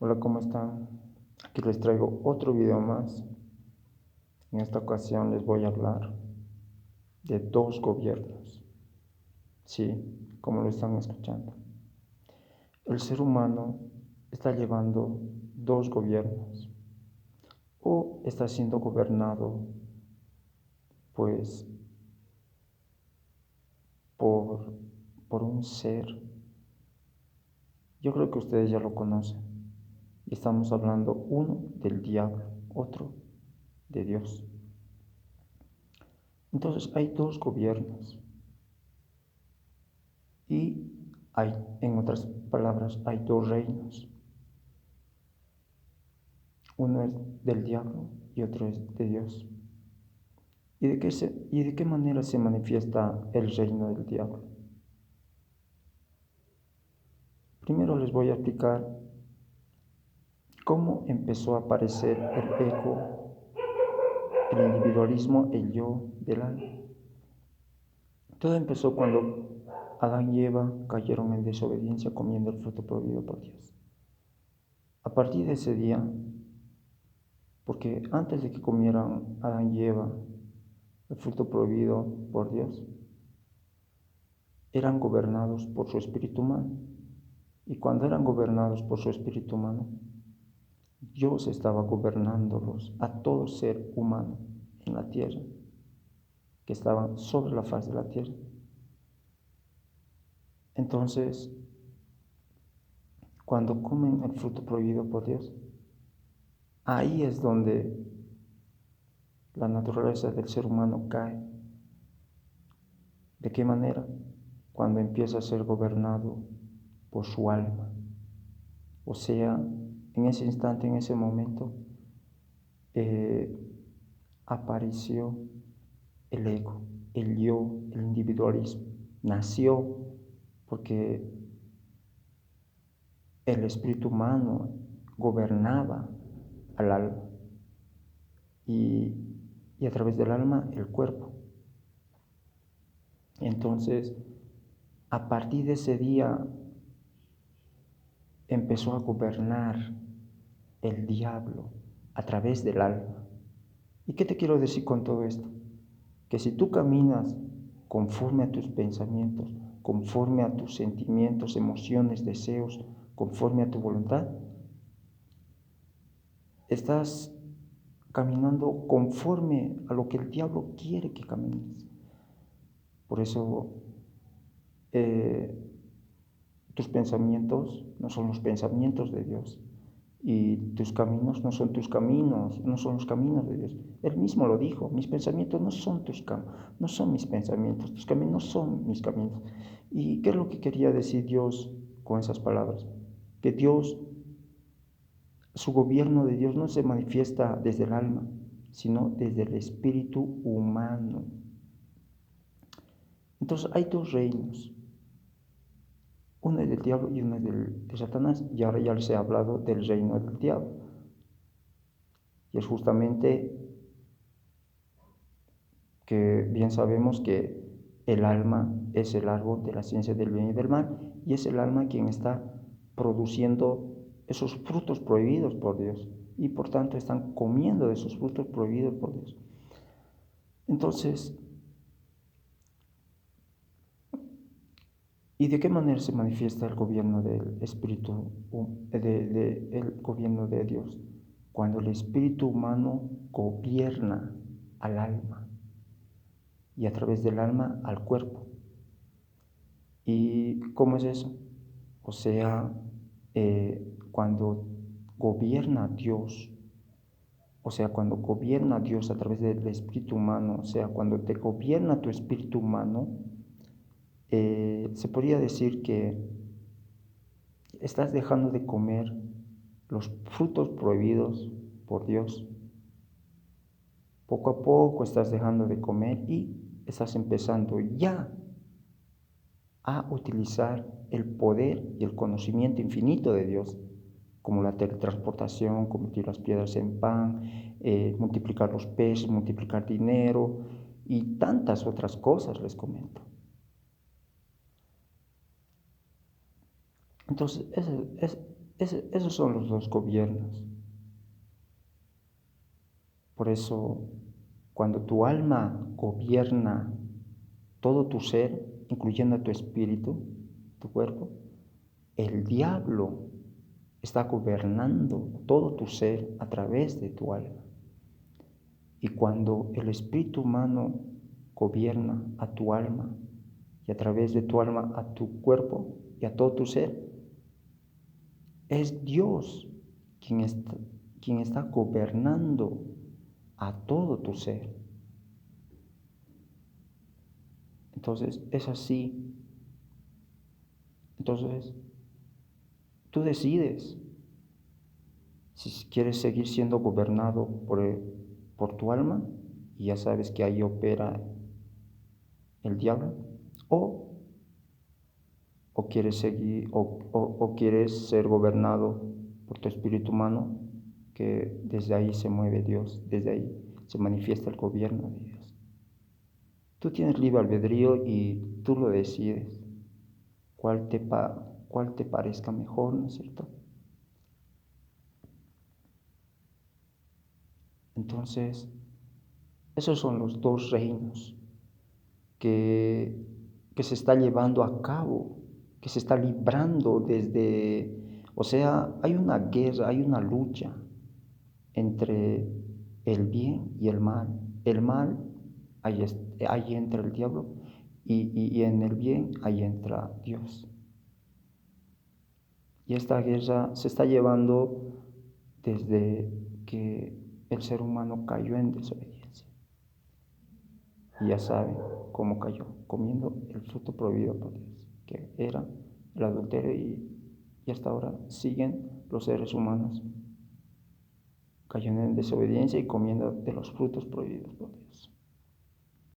Hola, ¿cómo están? Aquí les traigo otro video más. En esta ocasión les voy a hablar de dos gobiernos. Sí, como lo están escuchando. El ser humano está llevando dos gobiernos o está siendo gobernado pues por, por un ser. Yo creo que ustedes ya lo conocen. Y estamos hablando uno del diablo, otro de Dios. Entonces hay dos gobiernos. Y hay, en otras palabras, hay dos reinos. Uno es del diablo y otro es de Dios. ¿Y de qué manera se manifiesta el reino del diablo? Primero les voy a explicar cómo empezó a aparecer el ego, el individualismo, el yo del alma. Todo empezó cuando Adán y Eva cayeron en desobediencia comiendo el fruto prohibido por Dios. A partir de ese día, porque antes de que comieran Adán y Eva el fruto prohibido por Dios, eran gobernados por su espíritu humano. Y cuando eran gobernados por su espíritu humano, Dios estaba gobernándolos a todo ser humano en la tierra, que estaban sobre la faz de la tierra. Entonces, cuando comen el fruto prohibido por Dios, ahí es donde la naturaleza del ser humano cae. ¿De qué manera? Cuando empieza a ser gobernado por su alma. O sea, en ese instante, en ese momento, apareció el ego, el yo, el individualismo. Nació porque el espíritu humano gobernaba al alma y, y a través del alma el cuerpo. Entonces, a partir de ese día empezó a gobernar el diablo a través del alma. ¿Y qué te quiero decir con todo esto? Que si tú caminas conforme a tus pensamientos, conforme a tus sentimientos, emociones, deseos, conforme a tu voluntad, estás caminando conforme a lo que el diablo quiere que camines. Por eso tus pensamientos no son los pensamientos de Dios y tus caminos no son tus caminos, no son los caminos de Dios. Él mismo lo dijo: mis pensamientos no son no son mis pensamientos, tus caminos no son mis caminos. ¿Y qué es lo que quería decir Dios con esas palabras? Que Dios, su gobierno de Dios no se manifiesta desde el alma, sino desde el espíritu humano. Entonces hay dos reinos. Uno es del diablo y uno es de Satanás. Y ahora ya les he hablado del reino del diablo. Y es justamente que bien sabemos que el alma es el árbol de la ciencia del bien y del mal. Y es el alma quien está produciendo esos frutos prohibidos por Dios. Y por tanto están comiendo de esos frutos prohibidos por Dios. Entonces, ¿y de qué manera se manifiesta el gobierno del Espíritu, el gobierno de Dios? Cuando el espíritu humano gobierna al alma y a través del alma al cuerpo. ¿Y cómo es eso? O sea, cuando gobierna Dios, o sea, cuando gobierna Dios a través del espíritu humano, o sea, cuando te gobierna tu espíritu humano, se podría decir que estás dejando de comer los frutos prohibidos por Dios. Poco a poco estás dejando de comer y estás empezando ya a utilizar el poder y el conocimiento infinito de Dios, como la teletransportación, convertir las piedras en pan, multiplicar los peces, multiplicar dinero y tantas otras cosas les comento. Entonces, Esos son los dos gobiernos. Por eso, cuando tu alma gobierna todo tu ser, incluyendo tu espíritu, tu cuerpo, el diablo está gobernando todo tu ser a través de tu alma. Y cuando el espíritu humano gobierna a tu alma y a través de tu alma a tu cuerpo y a todo tu ser, es Dios quien está gobernando a todo tu ser. Entonces, es así. Entonces, tú decides si quieres seguir siendo gobernado por tu alma, y ya sabes que ahí opera el diablo, o, quieres seguir, o quieres ser gobernado por tu espíritu humano, que desde ahí se mueve Dios, desde ahí se manifiesta el gobierno de Dios. Tú tienes libre albedrío y tú lo decides, cuál te parezca mejor, ¿no es cierto? Entonces, esos son los dos reinos que, se está llevando a cabo, que se está librando o sea, hay una guerra, hay una lucha entre el bien y el mal. El mal, ahí entra el diablo, y en el bien, ahí entra Dios. Y esta guerra se está llevando desde que el ser humano cayó en desobediencia. Y ya saben cómo cayó, comiendo el fruto prohibido por Dios, que era el adulterio, y hasta ahora siguen los seres humanos cayendo en desobediencia y comiendo de los frutos prohibidos por Dios.